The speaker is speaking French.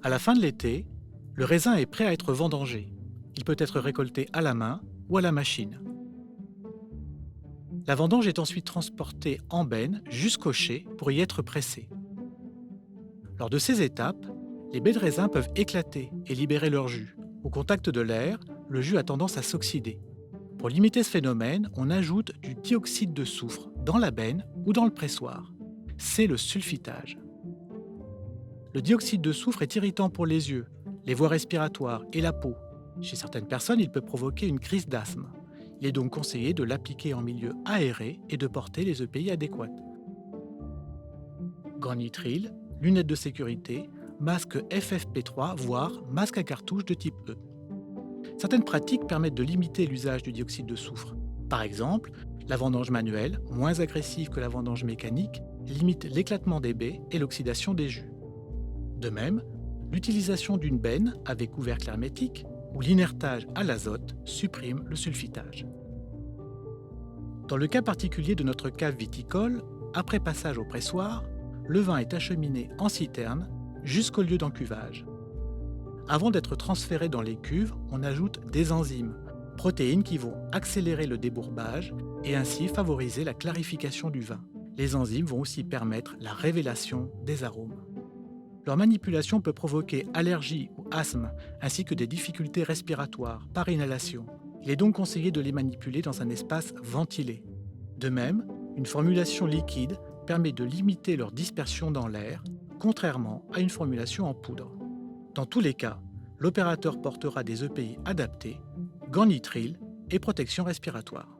À la fin de l'été, le raisin est prêt à être vendangé. Il peut être récolté à la main ou à la machine. La vendange est ensuite transportée en benne jusqu'au chai pour y être pressée. Lors de ces étapes, les baies de raisin peuvent éclater et libérer leur jus. Au contact de l'air, le jus a tendance à s'oxyder. Pour limiter ce phénomène, on ajoute du dioxyde de soufre dans la benne ou dans le pressoir. C'est le sulfitage. Le dioxyde de soufre est irritant pour les yeux, les voies respiratoires et la peau. Chez certaines personnes, il peut provoquer une crise d'asthme. Il est donc conseillé de l'appliquer en milieu aéré et de porter les EPI adéquates. Gants nitrile, lunettes de sécurité, masque FFP3, voire masque à cartouche de type E. Certaines pratiques permettent de limiter l'usage du dioxyde de soufre. Par exemple, la vendange manuelle, moins agressive que la vendange mécanique, limite l'éclatement des baies et l'oxydation des jus. De même, l'utilisation d'une benne avec couvercle hermétique ou l'inertage à l'azote supprime le sulfitage. Dans le cas particulier de notre cave viticole, après passage au pressoir, le vin est acheminé en citerne jusqu'au lieu d'encuvage. Avant d'être transféré dans les cuves, on ajoute des enzymes, protéines qui vont accélérer le débourbage et ainsi favoriser la clarification du vin. Les enzymes vont aussi permettre la révélation des arômes. Leur manipulation peut provoquer allergie ou asthme, ainsi que des difficultés respiratoires par inhalation. Il est donc conseillé de les manipuler dans un espace ventilé. De même, une formulation liquide permet de limiter leur dispersion dans l'air, contrairement à une formulation en poudre. Dans tous les cas, l'opérateur portera des EPI adaptés, gants nitrile et protection respiratoire.